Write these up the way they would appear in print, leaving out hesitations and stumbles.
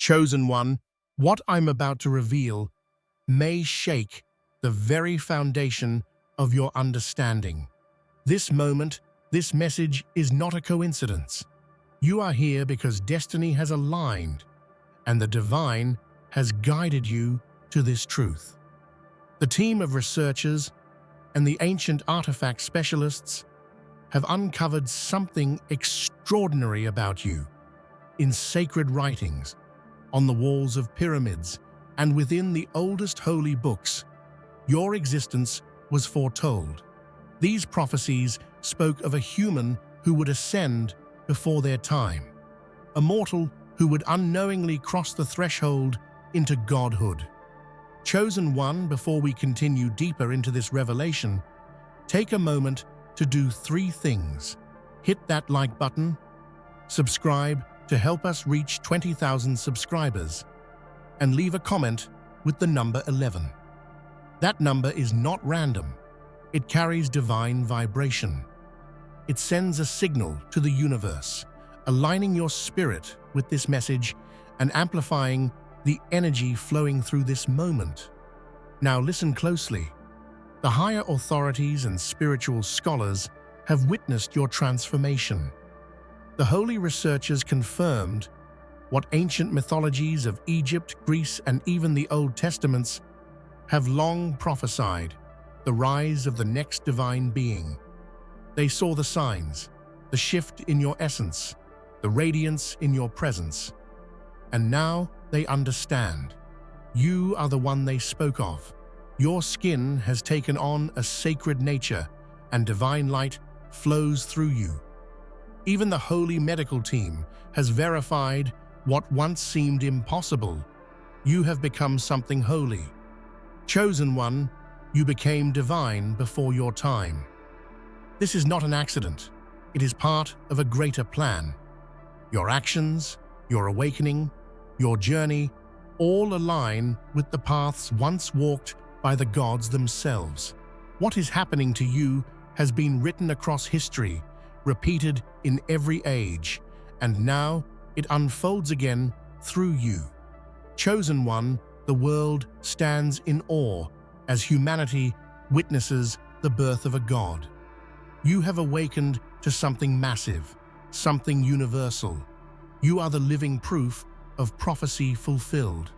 Chosen One, what I'm about to reveal may shake the very foundation of your understanding. This moment, this message is not a coincidence. You are here because destiny has aligned, and the divine has guided you to this truth. The team of researchers and the ancient artifact specialists have uncovered something extraordinary about you. In sacred writings, on the walls of pyramids, and within the oldest holy books, your existence was foretold. These prophecies spoke of a human who would ascend before their time, a mortal who would unknowingly cross the threshold into godhood. Chosen One, before we continue deeper into this revelation, take a moment to do 3 things. Hit that like button, subscribe to help us reach 20,000 subscribers, and leave a comment with the number 11. That number is not random. It carries divine vibration. It sends a signal to the universe, aligning your spirit with this message and amplifying the energy flowing through this moment. Now listen closely. The higher authorities and spiritual scholars have witnessed your transformation. The holy researchers confirmed what ancient mythologies of Egypt, Greece, and even the Old Testaments have long prophesied: the rise of the next divine being. They saw the signs, the shift in your essence, the radiance in your presence. And now they understand. You are the one they spoke of. Your skin has taken on a sacred nature, and divine light flows through you. Even the holy medical team has verified what once seemed impossible. You have become something holy. Chosen One, you became divine before your time. This is not an accident. It is part of a greater plan. Your actions, your awakening, your journey, all align with the paths once walked by the gods themselves. What is happening to you has been written across history, repeated in every age, and now it unfolds again through you. Chosen One, the world stands in awe as humanity witnesses the birth of a god. You have awakened to something massive, something universal. You are the living proof of prophecy fulfilled.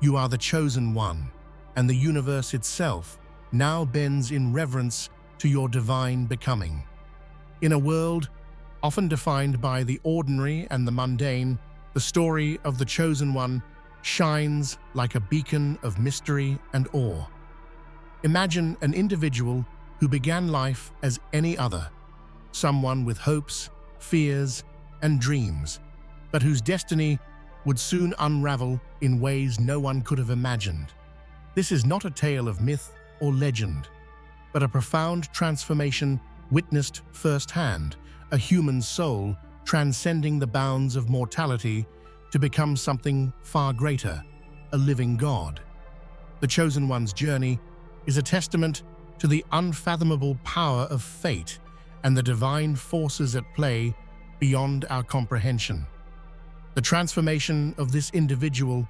You are the Chosen One, and the universe itself now bends in reverence to your divine becoming. In a world often defined by the ordinary and the mundane, the story of the Chosen One shines like a beacon of mystery and awe. Imagine an individual who began life as any other, someone with hopes, fears, and dreams, but whose destiny would soon unravel in ways no one could have imagined. This is not a tale of myth or legend, but a profound transformation witnessed firsthand, a human soul transcending the bounds of mortality to become something far greater, a living God. The Chosen One's journey is a testament to the unfathomable power of fate and the divine forces at play beyond our comprehension. The transformation of this individual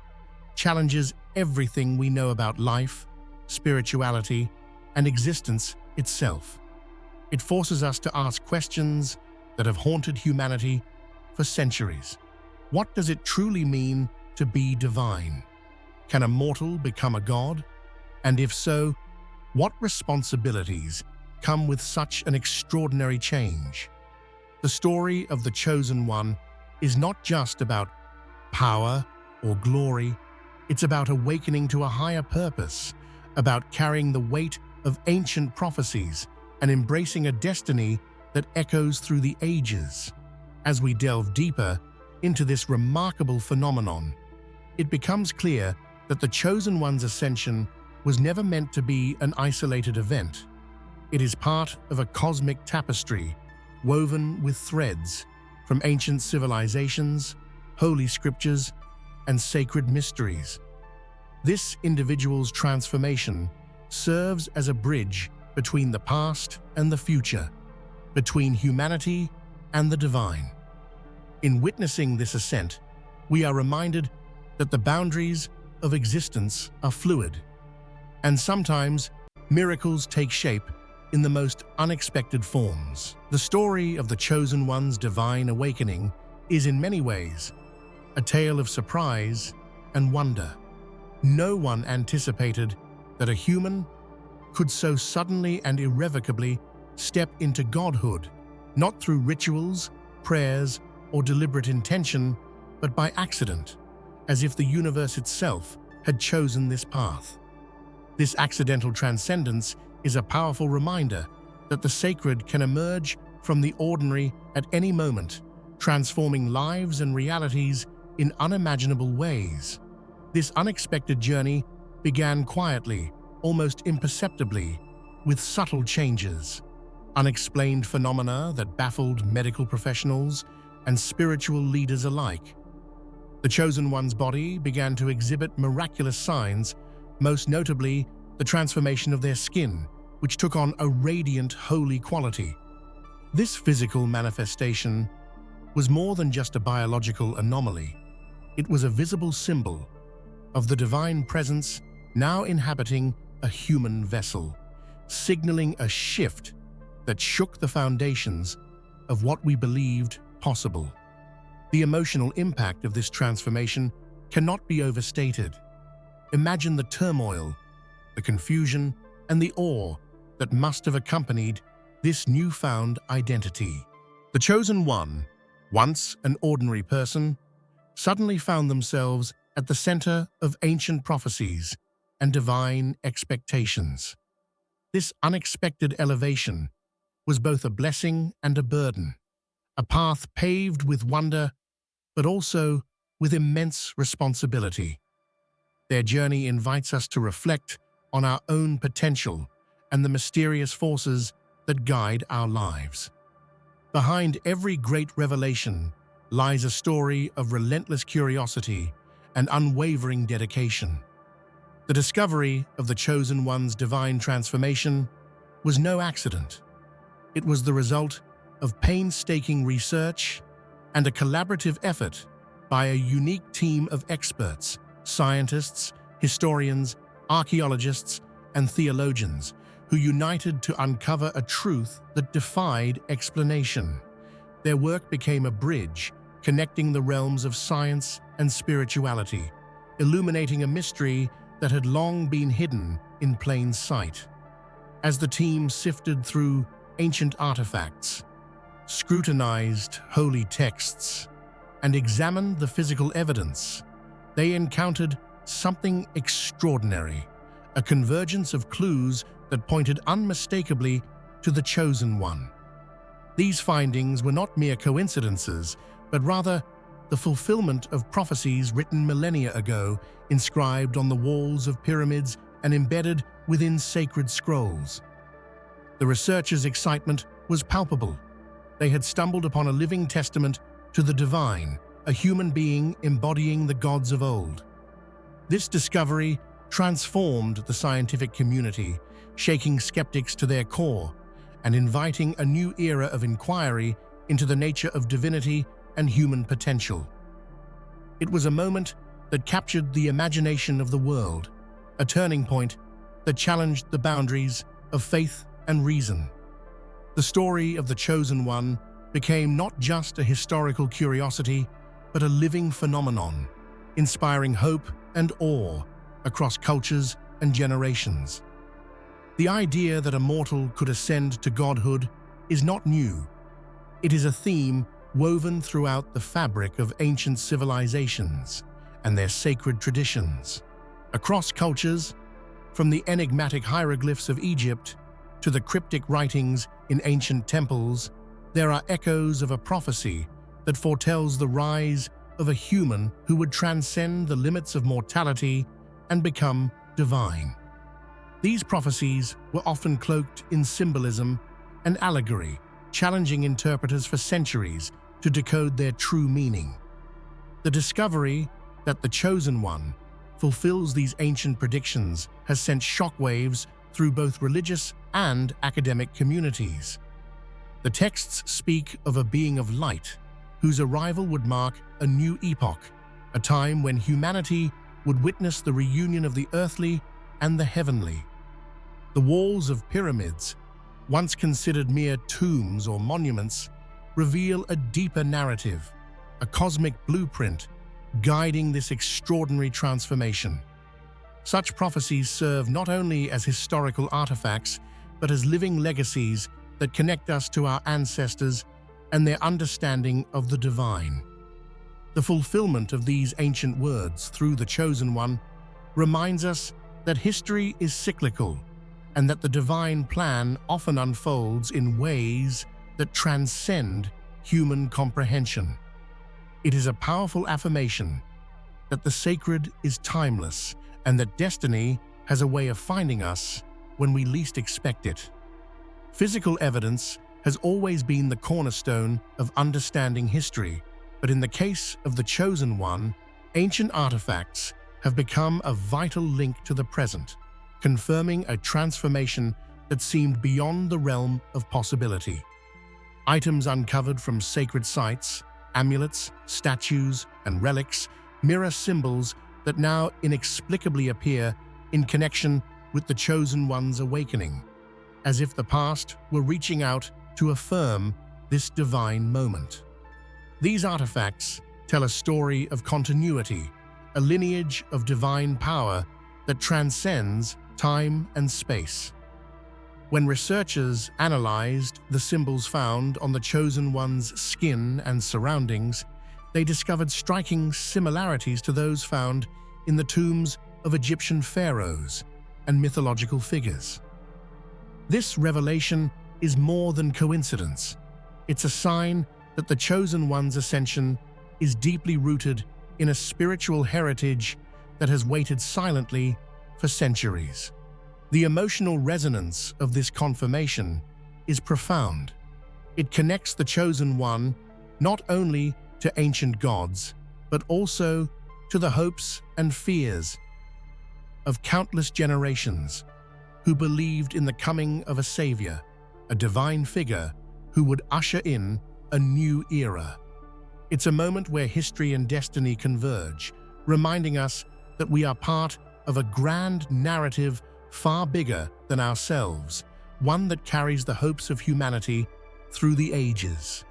challenges everything we know about life, spirituality, and existence itself. It forces us to ask questions that have haunted humanity for centuries. What does it truly mean to be divine? Can a mortal become a god? And if so, what responsibilities come with such an extraordinary change? The story of the Chosen One is not just about power or glory. It's about awakening to a higher purpose, about carrying the weight of ancient prophecies and embracing a destiny that echoes through the ages. As we delve deeper into this remarkable phenomenon, it becomes clear that the Chosen One's ascension was never meant to be an isolated event. It is part of a cosmic tapestry woven with threads from ancient civilizations, holy scriptures, and sacred mysteries. This individual's transformation serves as a bridge between the past and the future, between humanity and the divine. In witnessing this ascent, we are reminded that the boundaries of existence are fluid, and sometimes miracles take shape in the most unexpected forms. The story of the Chosen One's divine awakening is in many ways a tale of surprise and wonder. No one anticipated that a human could so suddenly and irrevocably step into godhood, not through rituals, prayers, or deliberate intention, but by accident, as if the universe itself had chosen this path. This accidental transcendence is a powerful reminder that the sacred can emerge from the ordinary at any moment, transforming lives and realities in unimaginable ways. This unexpected journey began quietly, almost imperceptibly, with subtle changes, unexplained phenomena that baffled medical professionals and spiritual leaders alike. The Chosen One's body began to exhibit miraculous signs, most notably the transformation of their skin, which took on a radiant, holy quality. This physical manifestation was more than just a biological anomaly. It was a visible symbol of the divine presence now inhabiting a human vessel, signaling a shift that shook the foundations of what we believed possible. The emotional impact of this transformation cannot be overstated. Imagine the turmoil, the confusion, and the awe that must have accompanied this newfound identity. The Chosen One, once an ordinary person, suddenly found themselves at the center of ancient prophecies and divine expectations. This unexpected elevation was both a blessing and a burden, a path paved with wonder, but also with immense responsibility. Their journey invites us to reflect on our own potential and the mysterious forces that guide our lives. Behind every great revelation lies a story of relentless curiosity and unwavering dedication. The discovery of the Chosen One's divine transformation was no accident. It was the result of painstaking research and a collaborative effort by a unique team of experts, scientists, historians, archaeologists, and theologians who united to uncover a truth that defied explanation. Their work became a bridge connecting the realms of science and spirituality, illuminating a mystery that had long been hidden in plain sight. As the team sifted through ancient artifacts, scrutinized holy texts, and examined the physical evidence, they encountered something extraordinary, a convergence of clues that pointed unmistakably to the Chosen One. These findings were not mere coincidences, but rather the fulfillment of prophecies written millennia ago, inscribed on the walls of pyramids and embedded within sacred scrolls. The researchers' excitement was palpable. They had stumbled upon a living testament to the divine, a human being embodying the gods of old. This discovery transformed the scientific community, shaking skeptics to their core and inviting a new era of inquiry into the nature of divinity and human potential. It was a moment that captured the imagination of the world, a turning point that challenged the boundaries of faith and reason. The story of the Chosen One became not just a historical curiosity, but a living phenomenon, inspiring hope and awe across cultures and generations. The idea that a mortal could ascend to godhood is not new. It is a theme woven throughout the fabric of ancient civilizations and their sacred traditions. Across cultures, from the enigmatic hieroglyphs of Egypt to the cryptic writings in ancient temples, there are echoes of a prophecy that foretells the rise of a human who would transcend the limits of mortality and become divine. These prophecies were often cloaked in symbolism and allegory, challenging interpreters for centuries to decode their true meaning. The discovery that the Chosen One fulfills these ancient predictions has sent shockwaves through both religious and academic communities. The texts speak of a being of light whose arrival would mark a new epoch, a time when humanity would witness the reunion of the earthly and the heavenly. The walls of pyramids, once considered mere tombs or monuments, reveal a deeper narrative, a cosmic blueprint guiding this extraordinary transformation. Such prophecies serve not only as historical artifacts, but as living legacies that connect us to our ancestors and their understanding of the divine. The fulfillment of these ancient words through the Chosen One reminds us that history is cyclical and that the divine plan often unfolds in ways that transcend human comprehension. It is a powerful affirmation that the sacred is timeless and that destiny has a way of finding us when we least expect it. Physical evidence has always been the cornerstone of understanding history, but in the case of the Chosen One, ancient artifacts have become a vital link to the present, confirming a transformation that seemed beyond the realm of possibility. Items uncovered from sacred sites, amulets, statues, and relics mirror symbols that now inexplicably appear in connection with the Chosen One's awakening, as if the past were reaching out to affirm this divine moment. These artifacts tell a story of continuity, a lineage of divine power that transcends time and space. When researchers analyzed the symbols found on the Chosen One's skin and surroundings, they discovered striking similarities to those found in the tombs of Egyptian pharaohs and mythological figures. This revelation is more than coincidence. It's a sign that the Chosen One's ascension is deeply rooted in a spiritual heritage that has waited silently for centuries. The emotional resonance of this confirmation is profound. It connects the Chosen One not only to ancient gods, but also to the hopes and fears of countless generations who believed in the coming of a savior, a divine figure who would usher in a new era. It's a moment where history and destiny converge, reminding us that we are part of a grand narrative far bigger than ourselves, one that carries the hopes of humanity through the ages.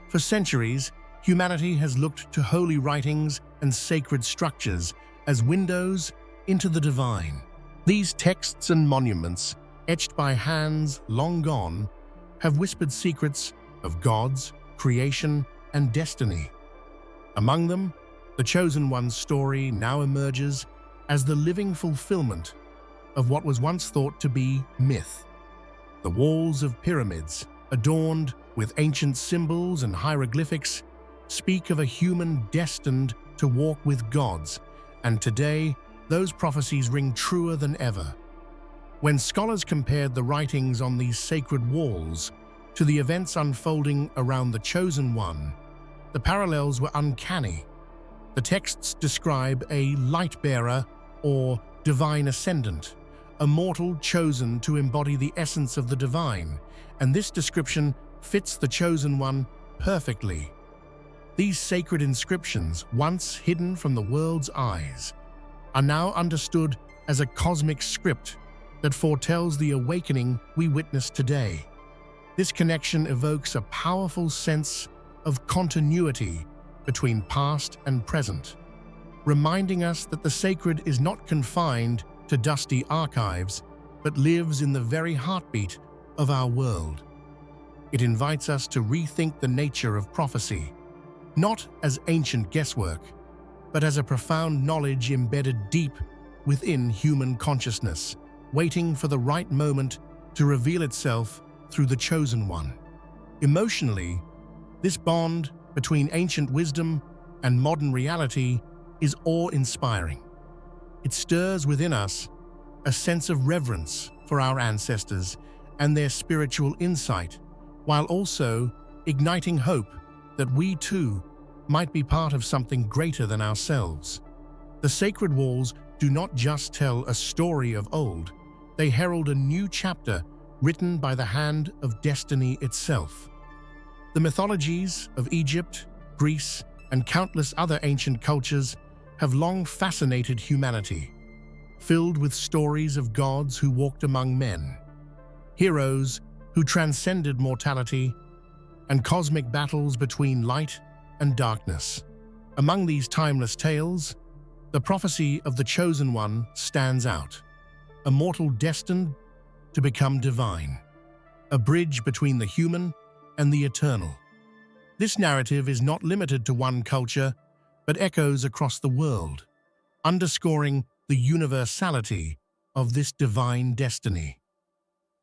For centuries, humanity has looked to holy writings and sacred structures as windows into the divine. These texts and monuments, etched by hands long gone, have whispered secrets of gods, creation, and destiny. Among them, the Chosen One's story now emerges as the living fulfillment of what was once thought to be myth. The walls of pyramids, adorned with ancient symbols and hieroglyphics, speak of a human destined to walk with gods, and today, those prophecies ring truer than ever. When scholars compared the writings on these sacred walls to the events unfolding around the Chosen One, the parallels were uncanny. The texts describe a light-bearer or divine ascendant, a mortal chosen to embody the essence of the divine, and this description fits the Chosen One perfectly. These sacred inscriptions, once hidden from the world's eyes, are now understood as a cosmic script that foretells the awakening we witness today. This connection evokes a powerful sense of continuity between past and present, reminding us that the sacred is not confined to dusty archives, but lives in the very heartbeat of our world. It invites us to rethink the nature of prophecy, not as ancient guesswork, but as a profound knowledge embedded deep within human consciousness, waiting for the right moment to reveal itself through the Chosen One. Emotionally, this bond between ancient wisdom and modern reality is awe-inspiring. It stirs within us a sense of reverence for our ancestors and their spiritual insight, while also igniting hope that we too might be part of something greater than ourselves. The sacred walls do not just tell a story of old, they herald a new chapter written by the hand of destiny itself. The mythologies of Egypt, Greece, and countless other ancient cultures have long fascinated humanity, filled with stories of gods who walked among men, heroes who transcended mortality, and cosmic battles between light and darkness. Among these timeless tales, the prophecy of the Chosen One stands out, a mortal destined to become divine, a bridge between the human and the eternal. This narrative is not limited to one culture, but echoes across the world, underscoring the universality of this divine destiny.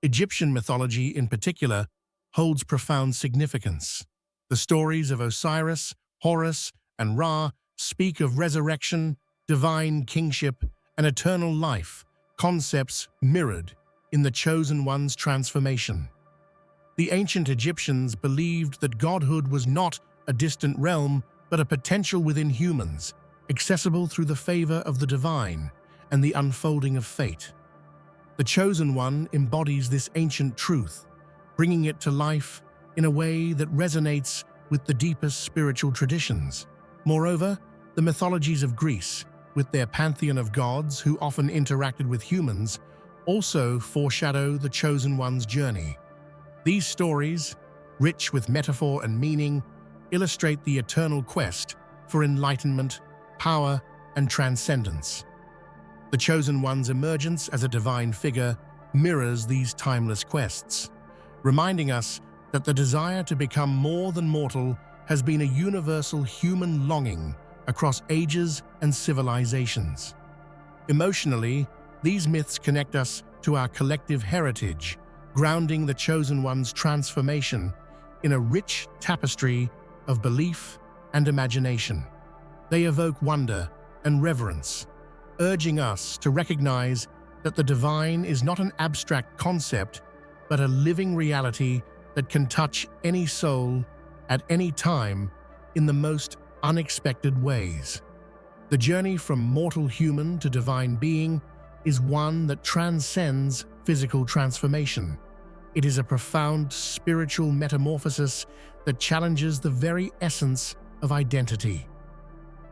Egyptian mythology, in particular, holds profound significance. The stories of Osiris, Horus, and Ra speak of resurrection, divine kingship, and eternal life, concepts mirrored in the Chosen One's transformation. The ancient Egyptians believed that godhood was not a distant realm, but a potential within humans, accessible through the favor of the divine and the unfolding of fate. The Chosen One embodies this ancient truth, bringing it to life in a way that resonates with the deepest spiritual traditions. Moreover, the mythologies of Greece, with their pantheon of gods who often interacted with humans, also foreshadow the Chosen One's journey. These stories, rich with metaphor and meaning, illustrate the eternal quest for enlightenment, power, and transcendence. The Chosen One's emergence as a divine figure mirrors these timeless quests, reminding us that the desire to become more than mortal has been a universal human longing across ages and civilizations. Emotionally, these myths connect us to our collective heritage, grounding the Chosen One's transformation in a rich tapestry of belief and imagination. They evoke wonder and reverence, urging us to recognize that the divine is not an abstract concept, but a living reality that can touch any soul at any time in the most unexpected ways. The journey from mortal human to divine being is one that transcends physical transformation. It is a profound spiritual metamorphosis that challenges the very essence of identity.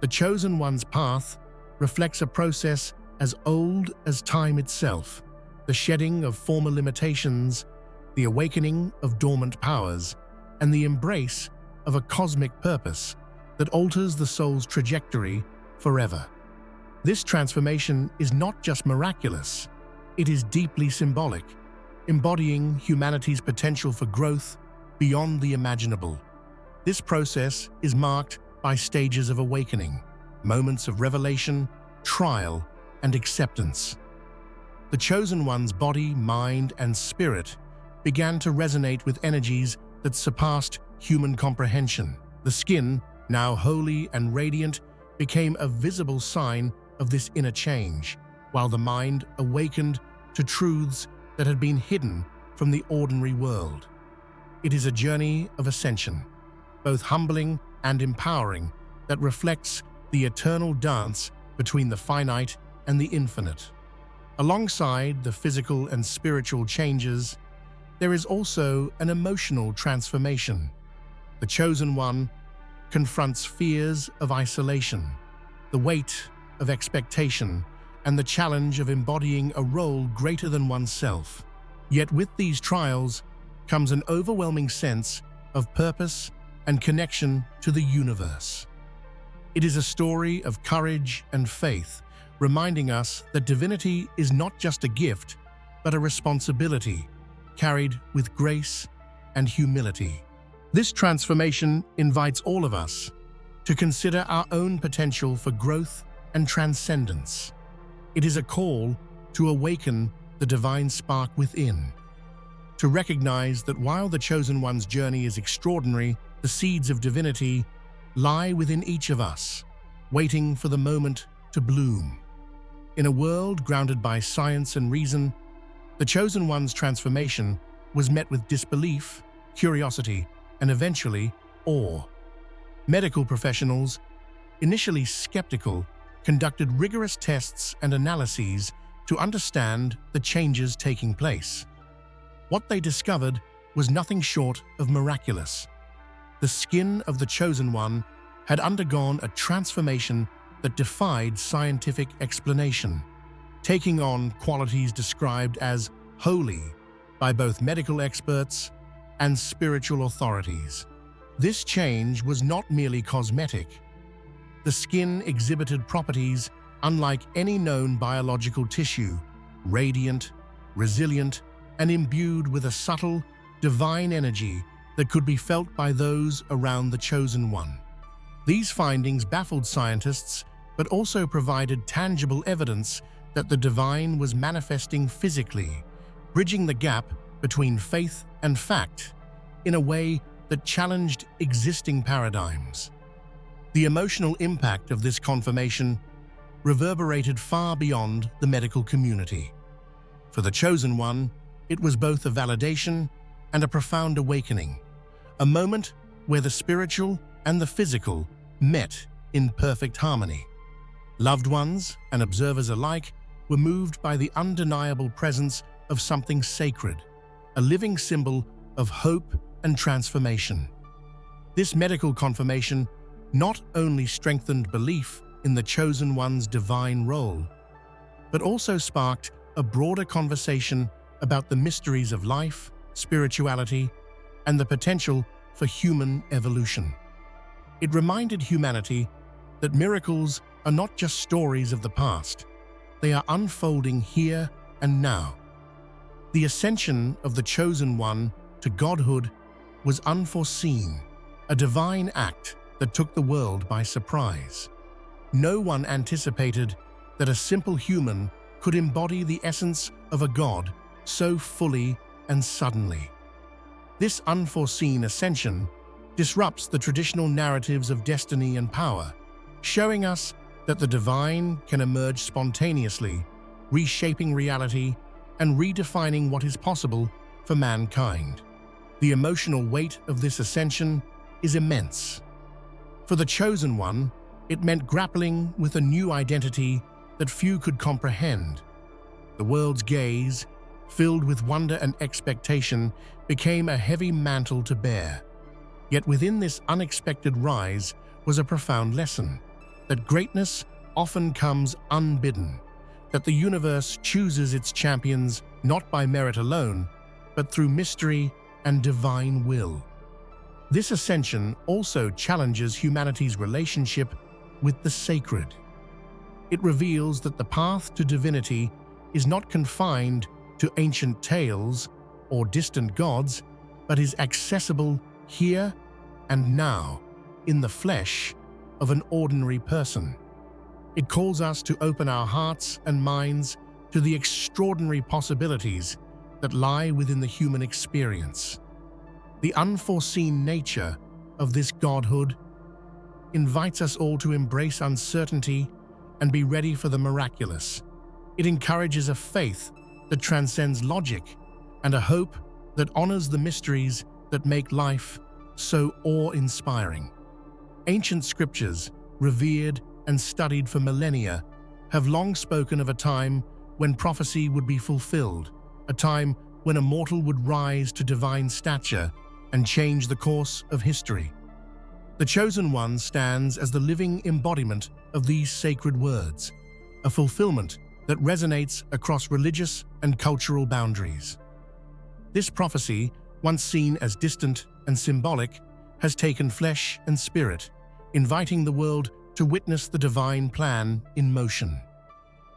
The Chosen One's path reflects a process as old as time itself, the shedding of former limitations, the awakening of dormant powers, and the embrace of a cosmic purpose that alters the soul's trajectory forever. This transformation is not just miraculous, it is deeply symbolic, embodying humanity's potential for growth beyond the imaginable. This process is marked by stages of awakening, moments of revelation, trial, and acceptance. The Chosen One's body, mind, and spirit began to resonate with energies that surpassed human comprehension. The skin, now holy and radiant, became a visible sign of this inner change, while the mind awakened to truths that had been hidden from the ordinary world. It is a journey of ascension, both humbling and empowering, that reflects the eternal dance between the finite and the infinite. Alongside the physical and spiritual changes, there is also an emotional transformation. The Chosen One confronts fears of isolation, the weight of expectation, and the challenge of embodying a role greater than oneself. Yet with these trials comes an overwhelming sense of purpose and connection to the universe. It is a story of courage and faith, reminding us that divinity is not just a gift, but a responsibility, carried with grace and humility. This transformation invites all of us to consider our own potential for growth and transcendence. It is a call to awaken the divine spark within, to recognize that while the Chosen One's journey is extraordinary, the seeds of divinity lie within each of us, waiting for the moment to bloom. In a world grounded by science and reason, the Chosen One's transformation was met with disbelief, curiosity, and eventually awe. Medical professionals, initially skeptical, conducted rigorous tests and analyses to understand the changes taking place. What they discovered was nothing short of miraculous. The skin of the Chosen One had undergone a transformation that defied scientific explanation, taking on qualities described as holy by both medical experts and spiritual authorities. This change was not merely cosmetic. The skin exhibited properties unlike any known biological tissue, radiant, resilient, and imbued with a subtle, divine energy that could be felt by those around the Chosen One. These findings baffled scientists, but also provided tangible evidence that the divine was manifesting physically, bridging the gap between faith and fact in a way that challenged existing paradigms. The emotional impact of this confirmation reverberated far beyond the medical community. For the Chosen One, it was both a validation and a profound awakening, a moment where the spiritual and the physical met in perfect harmony. Loved ones and observers alike were moved by the undeniable presence of something sacred, a living symbol of hope and transformation. This medical confirmation not only strengthened belief in the Chosen One's divine role, but also sparked a broader conversation about the mysteries of life, spirituality, and the potential for human evolution. It reminded humanity that miracles are not just stories of the past, they are unfolding here and now. The ascension of the Chosen One to godhood was unforeseen, a divine act that took the world by surprise. No one anticipated that a simple human could embody the essence of a god so fully and suddenly. This unforeseen ascension disrupts the traditional narratives of destiny and power, showing us that the divine can emerge spontaneously, reshaping reality and redefining what is possible for mankind. The emotional weight of this ascension is immense. For the Chosen One, it meant grappling with a new identity that few could comprehend. The world's gaze, filled with wonder and expectation, became a heavy mantle to bear. Yet within this unexpected rise was a profound lesson, that greatness often comes unbidden, that the universe chooses its champions not by merit alone, but through mystery and divine will. This ascension also challenges humanity's relationship with the sacred. It reveals that the path to divinity is not confined to ancient tales or distant gods, but is accessible here and now, in the flesh of an ordinary person. It calls us to open our hearts and minds to the extraordinary possibilities that lie within the human experience. The unforeseen nature of this godhood invites us all to embrace uncertainty and be ready for the miraculous. It encourages a faith that transcends logic and a hope that honors the mysteries that make life so awe-inspiring. Ancient scriptures, revered and studied for millennia, have long spoken of a time when prophecy would be fulfilled, a time when a mortal would rise to divine stature and change the course of history. The Chosen One stands as the living embodiment of these sacred words, a fulfillment that resonates across religious and cultural boundaries. This prophecy, once seen as distant and symbolic, has taken flesh and spirit, inviting the world to witness the divine plan in motion.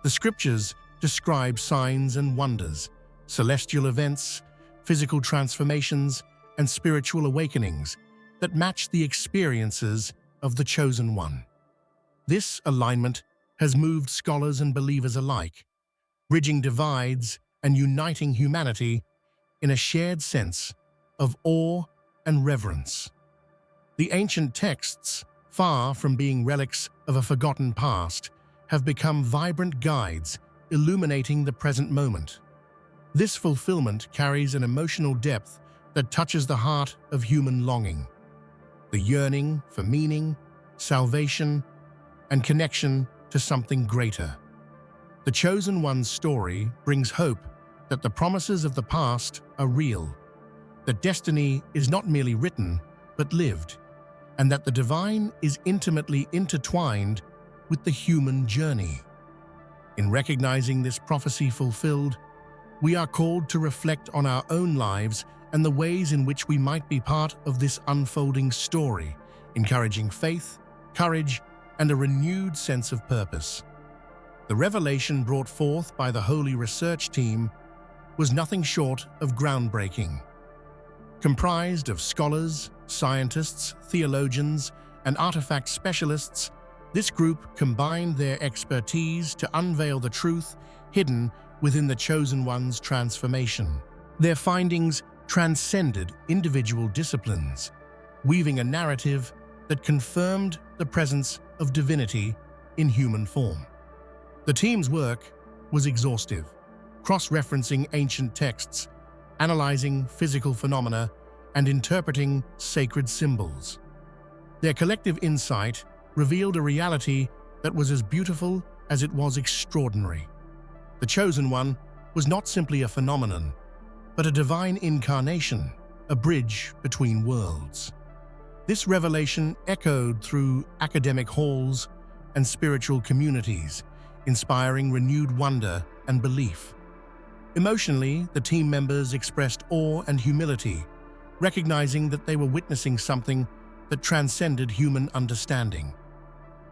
The scriptures describe signs and wonders, celestial events, physical transformations, and spiritual awakenings that match the experiences of the Chosen One. This alignment has moved scholars and believers alike, bridging divides and uniting humanity in a shared sense of awe and reverence. The ancient texts, far from being relics of a forgotten past, have become vibrant guides illuminating the present moment. This fulfillment carries an emotional depth that touches the heart of human longing, the yearning for meaning, salvation, and connection to something greater. The Chosen One's story brings hope that the promises of the past are real, that destiny is not merely written, but lived, and that the divine is intimately intertwined with the human journey. In recognizing this prophecy fulfilled, we are called to reflect on our own lives and the ways in which we might be part of this unfolding story, encouraging faith, courage, and a renewed sense of purpose. The revelation brought forth by the Holy Research Team was nothing short of groundbreaking. Comprised of scholars, scientists, theologians, and artifact specialists, this group combined their expertise to unveil the truth hidden within the Chosen One's transformation. Their findings transcended individual disciplines, weaving a narrative that confirmed the presence of divinity in human form. The team's work was exhaustive, cross-referencing ancient texts, analyzing physical phenomena, and interpreting sacred symbols. Their collective insight revealed a reality that was as beautiful as it was extraordinary. The Chosen One was not simply a phenomenon, but a divine incarnation, a bridge between worlds. This revelation echoed through academic halls and spiritual communities, inspiring renewed wonder and belief. Emotionally, the team members expressed awe and humility, recognizing that they were witnessing something that transcended human understanding.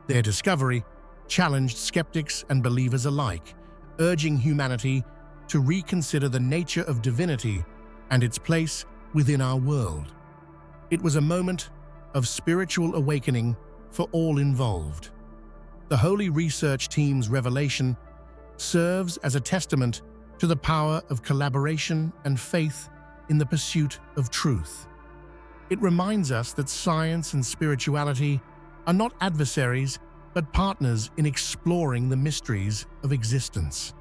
Their discovery challenged skeptics and believers alike, urging humanity to reconsider the nature of divinity and its place within our world. It was a moment of spiritual awakening for all involved. The Holy Research Team's revelation serves as a testament to the power of collaboration and faith in the pursuit of truth. It reminds us that science and spirituality are not adversaries, but partners in exploring the mysteries of existence.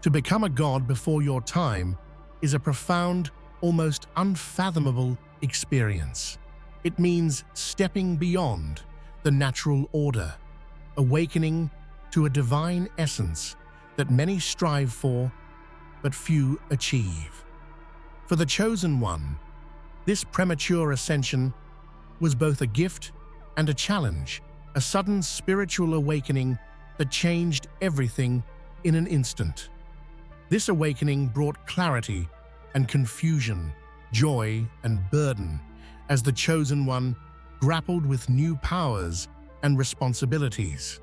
To become a god before your time is a profound, almost unfathomable experience. It means stepping beyond the natural order, awakening to a divine essence that many strive for, but few achieve. For the Chosen One, this premature ascension was both a gift and a challenge, a sudden spiritual awakening that changed everything in an instant. This awakening brought clarity and confusion, joy and burden, as the Chosen One grappled with new powers and responsibilities.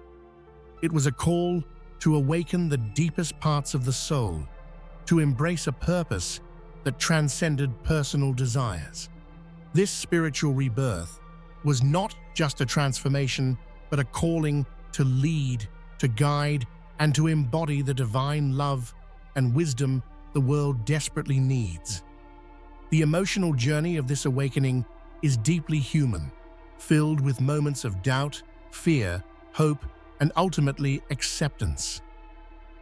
It was a call to awaken the deepest parts of the soul, to embrace a purpose that transcended personal desires. This spiritual rebirth was not just a transformation, but a calling to lead, to guide, and to embody the divine love and wisdom the world desperately needs. The emotional journey of this awakening is deeply human, filled with moments of doubt, fear, hope, and ultimately acceptance.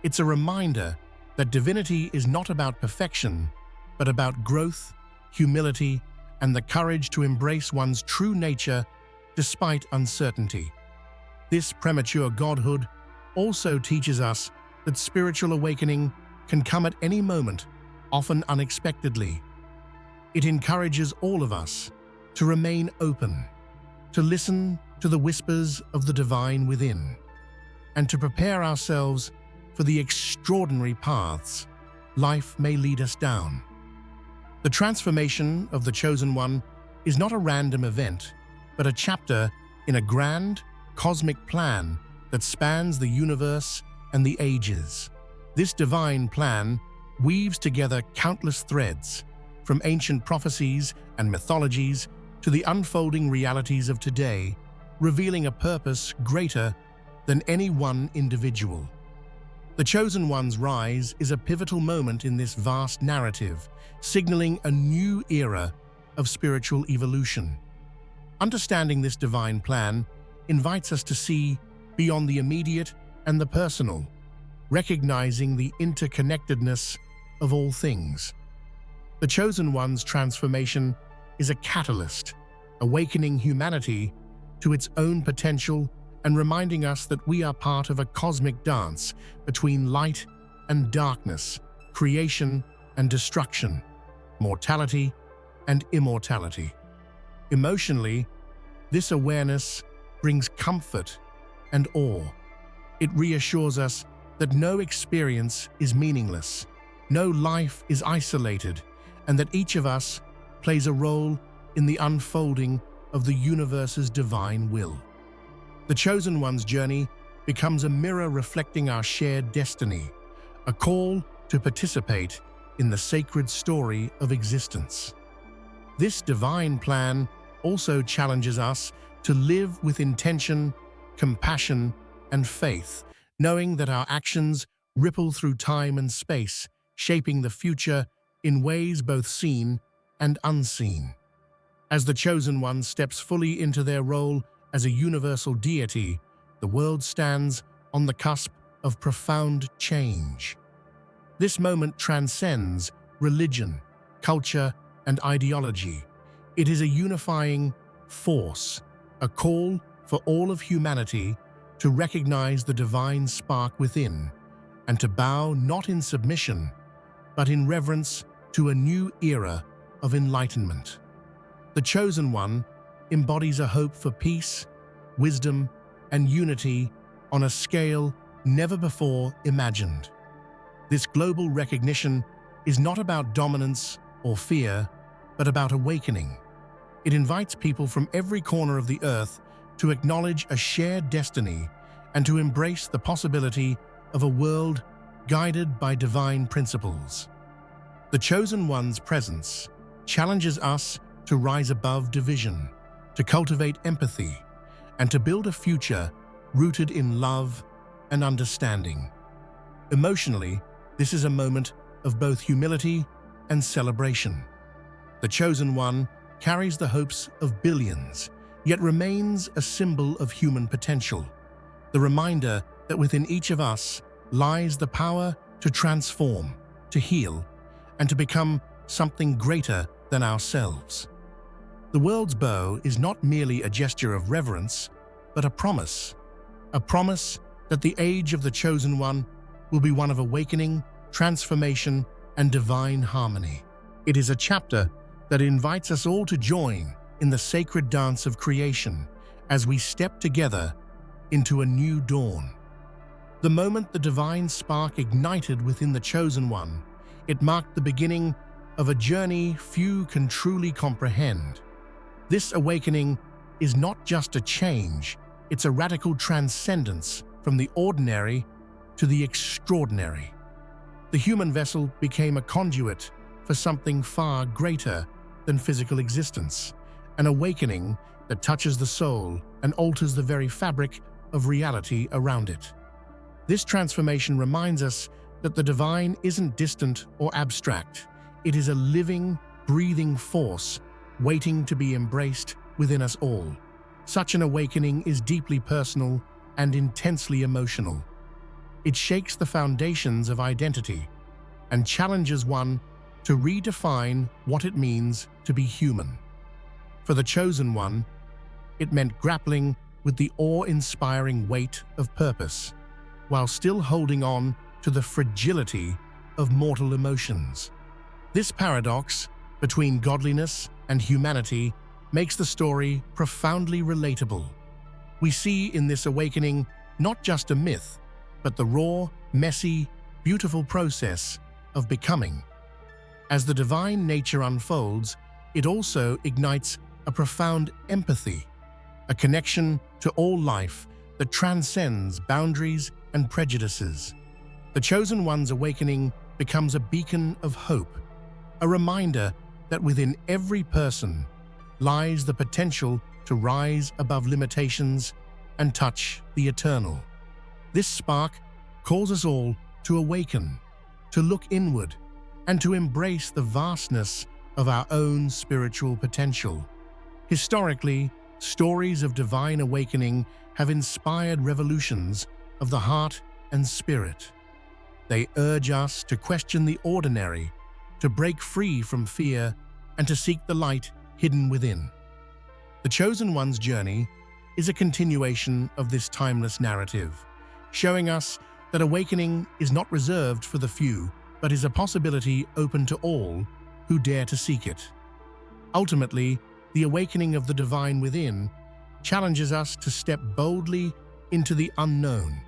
It's a reminder that divinity is not about perfection, but about growth, humility, and the courage to embrace one's true nature despite uncertainty. This premature godhood also teaches us that spiritual awakening can come at any moment, often unexpectedly. It encourages all of us to remain open, to listen to the whispers of the divine within, and to prepare ourselves for the extraordinary paths life may lead us down. The transformation of the Chosen One is not a random event, but a chapter in a grand, cosmic plan that spans the universe and the ages. This divine plan weaves together countless threads, from ancient prophecies and mythologies to the unfolding realities of today, revealing a purpose greater than any one individual. The Chosen One's rise is a pivotal moment in this vast narrative, signaling a new era of spiritual evolution. Understanding this divine plan invites us to see beyond the immediate and the personal, recognizing the interconnectedness of all things. The Chosen One's transformation is a catalyst, awakening humanity to its own potential and reminding us that we are part of a cosmic dance between light and darkness, creation and destruction, mortality and immortality. Emotionally, This awareness brings comfort and awe. It reassures us that no experience is meaningless, no life is isolated, and that each of us plays a role in the unfolding of the universe's divine will. The Chosen One's journey becomes a mirror reflecting our shared destiny, a call to participate in the sacred story of existence. This divine plan also challenges us to live with intention, compassion, and faith, knowing that our actions ripple through time and space, shaping the future in ways both seen and unseen. As the Chosen One steps fully into their role as a universal deity, the world stands on the cusp of profound change. This moment transcends religion, culture, and ideology. It is a unifying force, a call for all of humanity to recognize the divine spark within and to bow not in submission, but in reverence to a new era of enlightenment. The Chosen One embodies a hope for peace, wisdom, and unity on a scale never before imagined. This global recognition is not about dominance or fear, but about awakening. It invites people from every corner of the earth to acknowledge a shared destiny and to embrace the possibility of a world guided by divine principles. The Chosen One's presence challenges us to rise above division, to cultivate empathy, and to build a future rooted in love and understanding. Emotionally, this is a moment of both humility and celebration. The Chosen One carries the hopes of billions, yet remains a symbol of human potential, the reminder that within each of us lies the power to transform, to heal, and to become something greater than ourselves. The world's bow is not merely a gesture of reverence, but a promise that the age of the Chosen One will be one of awakening, transformation, and divine harmony. It is a chapter that invites us all to join in the sacred dance of creation as we step together into a new dawn. The moment the divine spark ignited within the Chosen One, it marked the beginning of a journey few can truly comprehend. This awakening is not just a change, it's a radical transcendence from the ordinary to the extraordinary. The human vessel became a conduit for something far greater than physical existence, an awakening that touches the soul and alters the very fabric of reality around it. This transformation reminds us that the divine isn't distant or abstract. It is a living, breathing force waiting to be embraced within us all. Such an awakening is deeply personal and intensely emotional. It shakes the foundations of identity and challenges one to redefine what it means to be human. For the Chosen One, it meant grappling with the awe-inspiring weight of purpose, while still holding on to the fragility of mortal emotions. This paradox between godliness and humanity makes the story profoundly relatable. We see in this awakening not just a myth, but the raw, messy, beautiful process of becoming. As the divine nature unfolds, it also ignites a profound empathy, a connection to all life that transcends boundaries and prejudices. The Chosen One's awakening becomes a beacon of hope, a reminder that within every person lies the potential to rise above limitations and touch the eternal. This spark calls us all to awaken, to look inward, and to embrace the vastness of our own spiritual potential. Historically, stories of divine awakening have inspired revolutions of the heart and spirit. They urge us to question the ordinary, to break free from fear, and to seek the light hidden within. The Chosen One's journey is a continuation of this timeless narrative, showing us that awakening is not reserved for the few, but is a possibility open to all who dare to seek it. Ultimately, the awakening of the divine within challenges us to step boldly into the unknown.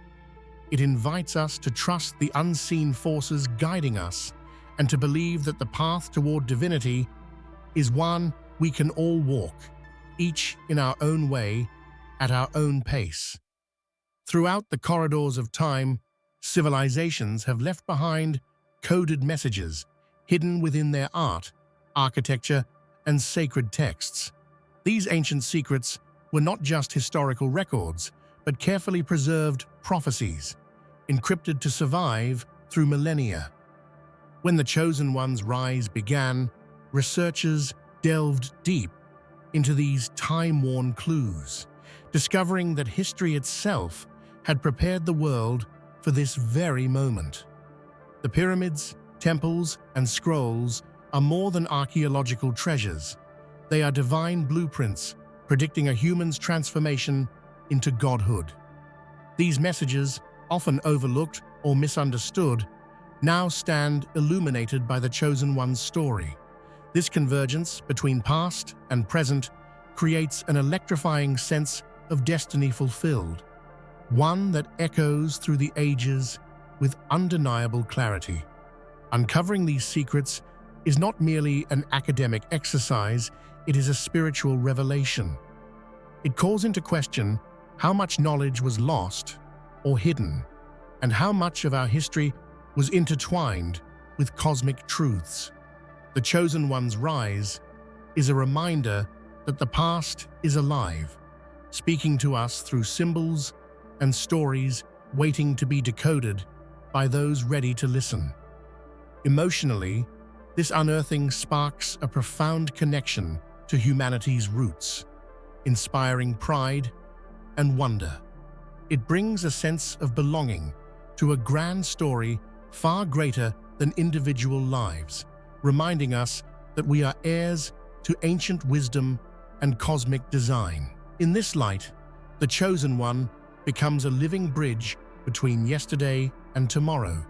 It invites us to trust the unseen forces guiding us and to believe that the path toward divinity is one we can all walk, each in our own way, at our own pace. Throughout the corridors of time, civilizations have left behind coded messages hidden within their art, architecture, and sacred texts. These ancient secrets were not just historical records, but carefully preserved prophecies, encrypted to survive through millennia. When the Chosen One's rise began, researchers delved deep into these time-worn clues, discovering that history itself had prepared the world for this very moment. The pyramids, temples, and scrolls are more than archaeological treasures. They are divine blueprints predicting a human's transformation into godhood. These messages, often overlooked or misunderstood, now stand illuminated by the Chosen One's story. This convergence between past and present creates an electrifying sense of destiny fulfilled, one that echoes through the ages with undeniable clarity. Uncovering these secrets is not merely an academic exercise, it is a spiritual revelation. It calls into question how much knowledge was lost or hidden, and how much of our history was intertwined with cosmic truths. The Chosen One's rise is a reminder that the past is alive, speaking to us through symbols and stories waiting to be decoded by those ready to listen. Emotionally, this unearthing sparks a profound connection to humanity's roots, inspiring pride and wonder. It brings a sense of belonging to a grand story far greater than individual lives, reminding us that we are heirs to ancient wisdom and cosmic design. In this light, the Chosen One becomes a living bridge between yesterday and tomorrow,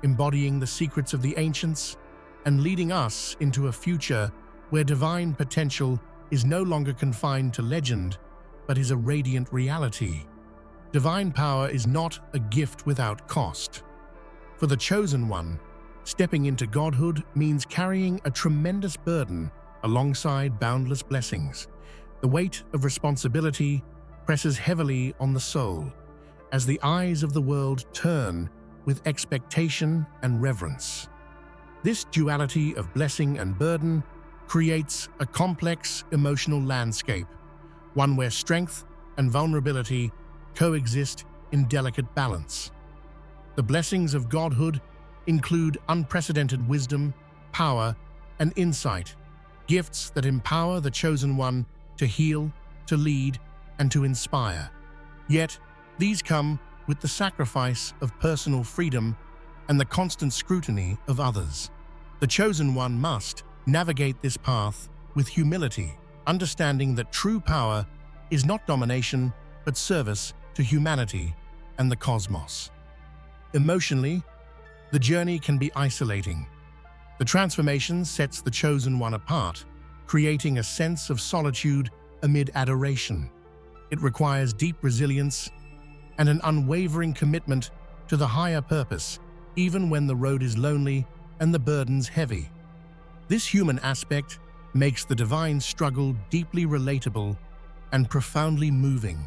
embodying the secrets of the ancients and leading us into a future where divine potential is no longer confined to legend, but is a radiant reality. Divine power is not a gift without cost. For the Chosen One, stepping into godhood means carrying a tremendous burden alongside boundless blessings. The weight of responsibility presses heavily on the soul as the eyes of the world turn with expectation and reverence. This duality of blessing and burden creates a complex emotional landscape, one where strength and vulnerability coexist in delicate balance. The blessings of godhood include unprecedented wisdom, power, and insight, gifts that empower the Chosen One to heal, to lead, and to inspire. Yet, these come with the sacrifice of personal freedom and the constant scrutiny of others. The Chosen One must navigate this path with humility, understanding that true power is not domination, but service to humanity and the cosmos. Emotionally, the journey can be isolating. The transformation sets the Chosen One apart, creating a sense of solitude amid adoration. It requires deep resilience and an unwavering commitment to the higher purpose, even when the road is lonely and the burdens heavy. This human aspect makes the divine struggle deeply relatable and profoundly moving.